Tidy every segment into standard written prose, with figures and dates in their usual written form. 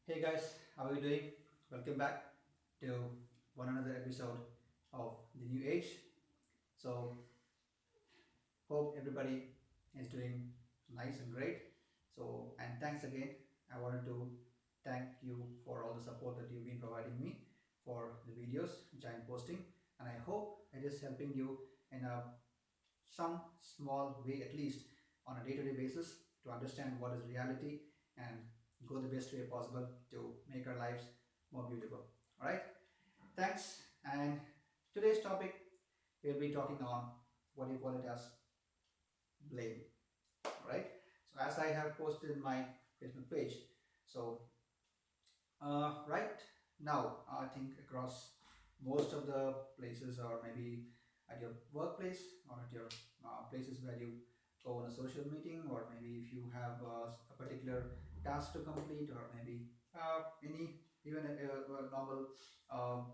Hey guys, how are you doing? Welcome back to one another episode of the New Age. So, hope everybody is doing nice and great. And thanks again. I wanted to thank you for all the support that you've been providing me for the videos which I'm posting, and I hope it is helping you in some small way, at least on a day-to-day basis, to understand what is reality and go the best way possible to make our lives more beautiful. All right, thanks. And today's topic, we'll be talking on what do you call it as blame. All right, so as I have posted in my Facebook page, so right now I think across most of the places, or maybe at your workplace or at your places where you go on a social meeting, or maybe if you have a particular task to complete, or maybe any even a normal um,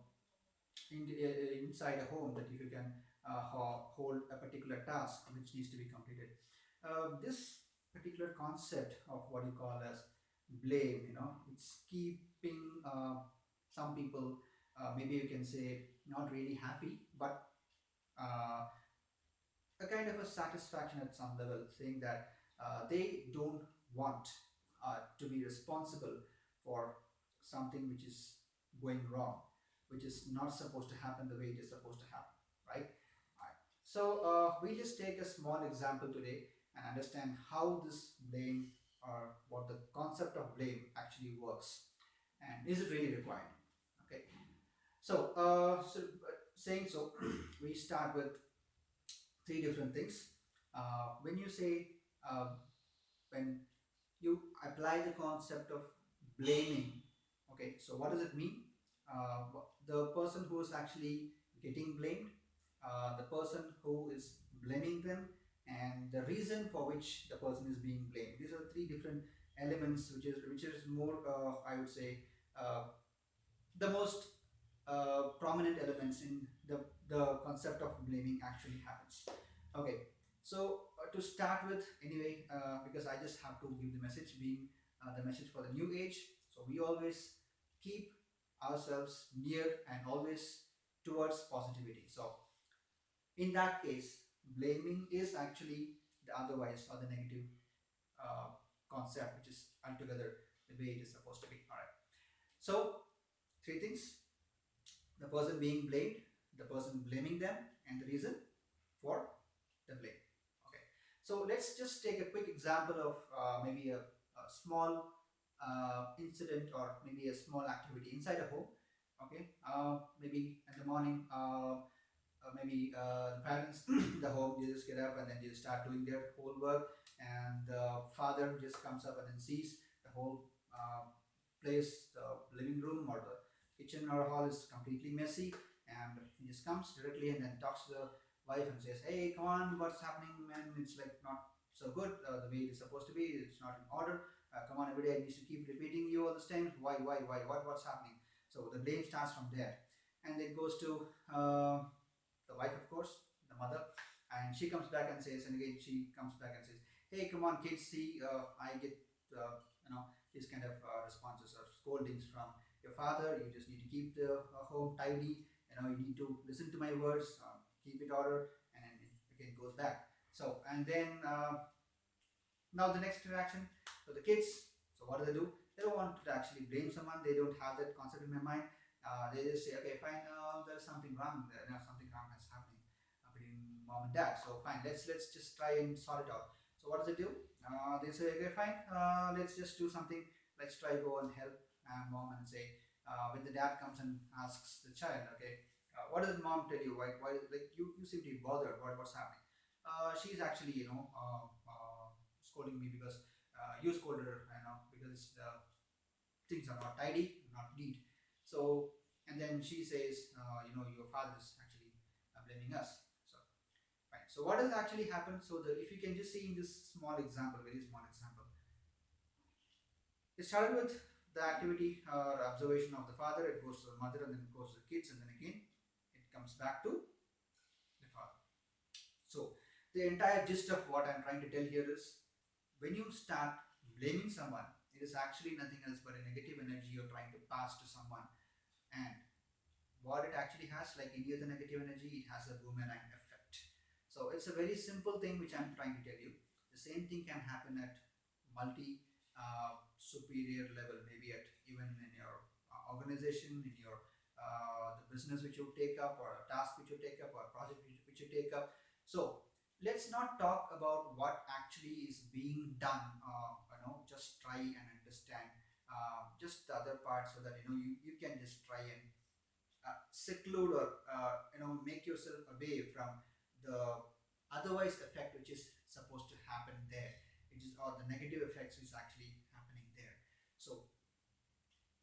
inside a home, that if you can hold a particular task which needs to be completed. This particular concept of what you call as blame, it's keeping some people, maybe you can say, not really happy, but uh, a kind of a satisfaction at some level, saying that they don't want to be responsible for something which is going wrong, which is not supposed to happen the way it is supposed to happen, right? Right. So we just take a small example today and understand how this blame, or what the concept of blame actually works, and is it really required? Okay. Saying so, we start with three different things. When you say, when you apply the concept of blaming, okay, so what does it mean? The person who is actually getting blamed, the person who is blaming them, and the reason for which the person is being blamed. These are three different elements, which is more, I would say, uh, the most prominent elements in the concept of blaming actually happens. Okay, so to start with, anyway, because I just have to give the message, being the message for the new age. So we always keep ourselves near and always towards positivity. So in that case, blaming is actually the otherwise, or the negative uh, concept, which is altogether the way it is supposed to be. All right. So three things: the person being blamed, the person blaming them, and the reason for the blame. Okay, so let's just take a quick example of maybe a small incident, or maybe a small activity inside a home. Okay, maybe in the morning, maybe the parents in the home, they just get up and then they start doing their whole work, and the father just comes up and then sees the whole place, the living room or the kitchen or hall is completely messy, and he just comes directly and then talks to the wife and says, "Hey, come on, what's happening, man? It's like not so good the way it is supposed to be. It's not in order. Come on, every day I need to keep repeating you all this time. Why? What's happening?" So the blame starts from there, and it goes to the wife, of course, the mother, and she comes back and says, and again she comes back and says, "Hey, come on, kids, see, I get these kind of responses or scoldings from your father. You just need to keep the home tidy. You need to listen to my words, keep it order," and then it again goes back. So and then now the next interaction. So the kids. So what do? They don't want to actually blame someone. They don't have that concept in their mind. They just say, "Okay, fine. There's something wrong. Something wrong is happening between mom and dad. So fine. Let's just try and sort it out." So what does it do? They say, "Okay, fine. Let's just do something. Let's try go and help mom and say." When the dad comes and asks the child, "Okay, what does mom tell you? Why like you seem to be bothered? What's happening?" She's actually scolding me because you scolded her, because the things are not tidy, not neat. So, and then she says, your father is actually blaming us. So, fine. So, what has actually happened? So, if you can just see in this small example, very small example, it started with the activity or observation of the father, it goes to the mother, and then it goes to the kids, and then again it comes back to the father. So, the entire gist of what I'm trying to tell here is, when you start blaming someone, it is actually nothing else but a negative energy you're trying to pass to someone. And what it actually has, like any other negative energy, it has a boomerang effect. So it's a very simple thing which I'm trying to tell you. The same thing can happen at multi superior level, maybe at even in your organization, in your the business which you take up, or a task which you take up, or a project which you take up. So let's not talk about what actually is being done. Just try and understand just the other part, so that you can just try and seclude, or make yourself away from the otherwise effect which is supposed to happen there, which is, or the negative effects which is actually happening there. So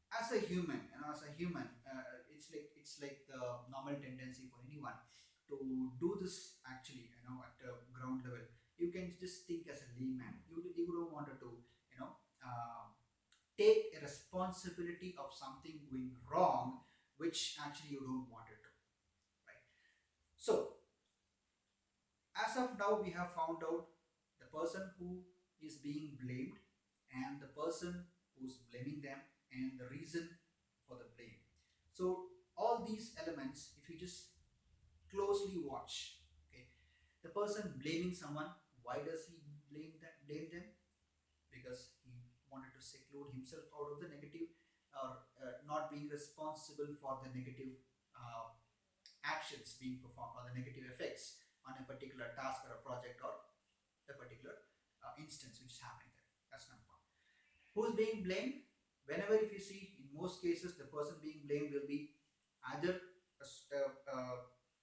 as a human, it's like the normal tendency for anyone to do this actually, at the ground level. You can just think as a layman. You don't want to uh, take a responsibility of something going wrong, which actually you don't want it to, right? So as of now, we have found out the person who is being blamed, and the person who's blaming them, and the reason for the blame. So all these elements, if you just closely watch, okay, the person blaming someone, why does he blame them? Because he wanted to seclude himself out of the negative, or not being responsible for the negative uh, actions being performed, or the negative effects on a particular task or a project, or a particular instance which is happening there. That's number one. Who's being blamed? Whenever, if you see, in most cases, the person being blamed will be either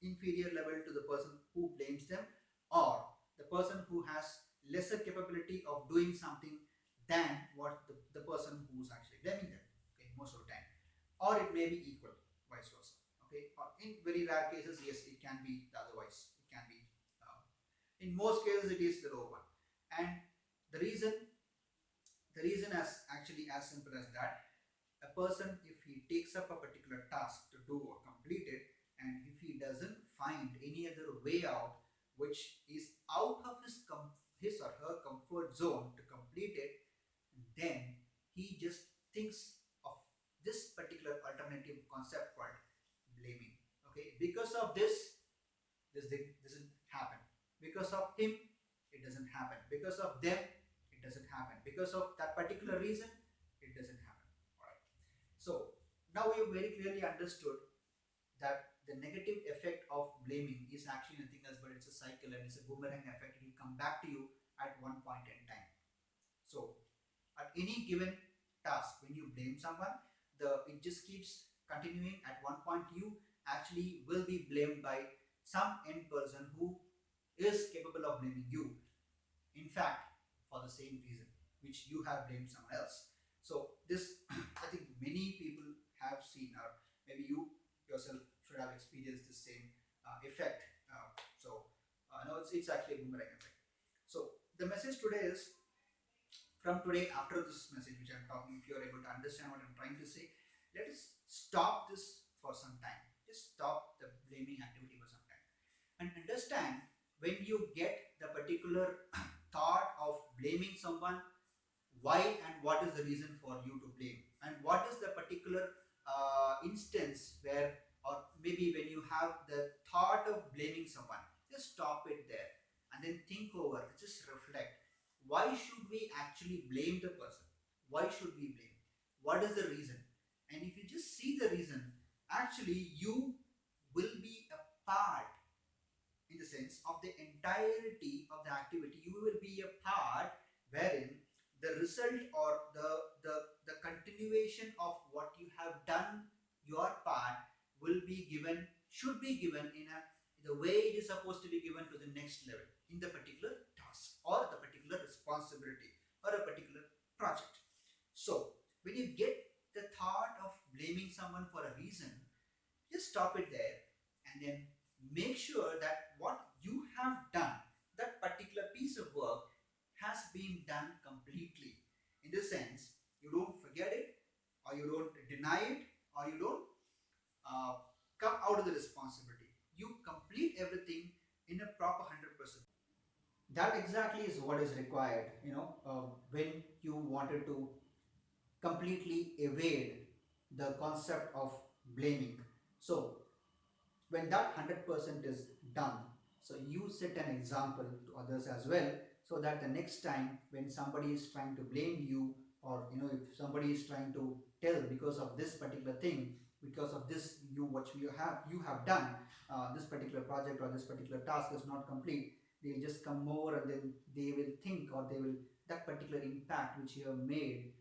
inferior level to the person who blames them, or the person who has lesser capability of doing something than what the person who's actually blaming them. Okay, most of the time. Or it may be equal, vice versa. Okay, or in very rare cases, yes, it can be the otherwise. It can be, in most cases, it is the lower one. And the reason the reason as actually as simple as that. A person, if he takes up a particular task to do or complete it, and if he doesn't find any other way out which is out of his or her comfort zone to complete it, then he just thinks of this particular alternative concept called blaming. Okay, because of this thing doesn't happen. Because of him, it doesn't happen. Because of them, it doesn't happen. Because of that particular reason, it doesn't happen. All right. So now we have very clearly understood that the negative effect of blaming is actually nothing else but it's a cycle, and it's a boomerang effect. It will come back to you at one point in time. So at any given task, when you blame someone, it just keeps continuing. At one point, you actually will be blamed by some end person who is capable of blaming you, in fact, for the same reason which you have blamed someone else. So this I think many people have seen, or maybe you yourself should have experienced the same effect. No, it's actually a boomerang effect. So the message today is, from today, after this message which I'm talking, if you're able to understand what I'm trying to say, let us stop this for some time. Just stop the blaming activity for some time, and understand, when you get the particular thought of blaming someone, why and what is the reason for you to blame, and what is the particular instance where, or maybe when you have the thought of blaming someone, just stop it there, and then think over, just reflect, why should we actually blame the person? Why should we blame? What is the reason? And if you just see the reason, actually you will be a part, in the sense of the entirety of the activity, you will be a part wherein the result, or the continuation of what you have done, your part, will be given, should be given in the way it is supposed to be given to the next level in the particular task, or the particular responsibility, or a particular project. So when you get the thought of blaming someone for a reason, just stop it there, and then make sure that what you have done, that particular piece of work, has been done completely. In the sense, you don't forget it, or you don't deny it, or you don't uh, come out of the responsibility. You complete everything in a proper 100%. That exactly is what is required, when you wanted to completely evade the concept of blaming. So when that 100% is done, so you set an example to others as well, so that the next time when somebody is trying to blame you, or if somebody is trying to tell because of this particular thing, because of this, what you have done, this particular project or this particular task is not complete, they'll just come over and then they will think, or they will, that particular impact which you have made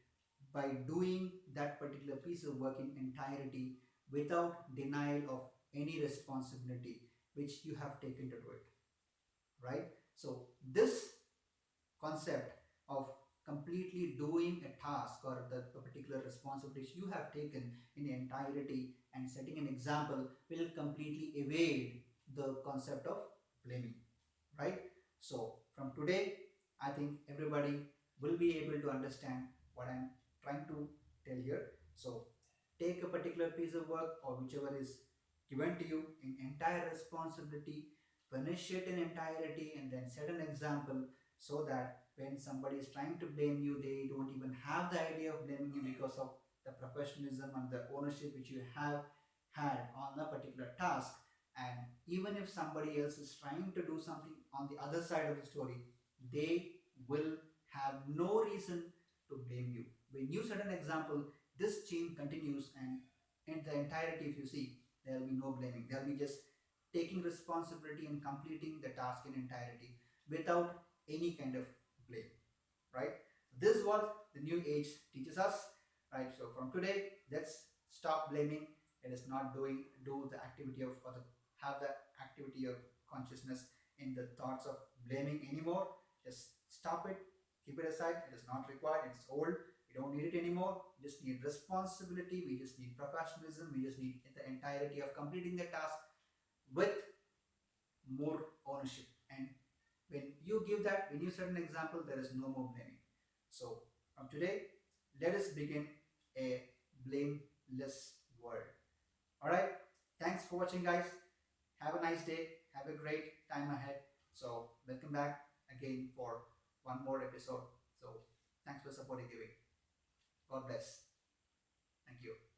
by doing that particular piece of work in entirety without denial of any responsibility which you have taken to do it, right? So this concept of completely doing a task or the particular responsibilities you have taken in entirety and setting an example will completely evade the concept of blaming, right? So from today, I think everybody will be able to understand what I'm trying to tell here. So take a particular piece of work or whichever is given to you in entire responsibility, finish it in entirety, and then set an example, so that when somebody is trying to blame you, they don't even have the idea of blaming you because of the professionalism and the ownership which you have had on a particular task. And even if somebody else is trying to do something on the other side of the story, they will have no reason to blame you. When you set an example, this chain continues, and in the entirety, if you see, there will be no blaming. There will be just taking responsibility and completing the task in entirety without any kind of blame, right? This is what the new age teaches us, right? So from today, let's stop blaming. Let us not do the activity of, or have the activity of consciousness in the thoughts of blaming anymore. Just stop it, keep it aside. It is not required. It's old. We don't need it anymore. We just need responsibility. We just need professionalism. We just need the entirety of completing the task with more ownership. And when you give that, when you set an example, there is no more blaming. So from today, let us begin a blameless world. All right. Thanks for watching, guys. Have a nice day. Have a great time ahead. So welcome back again for one more episode. So thanks for supporting, giving. God bless. Thank you.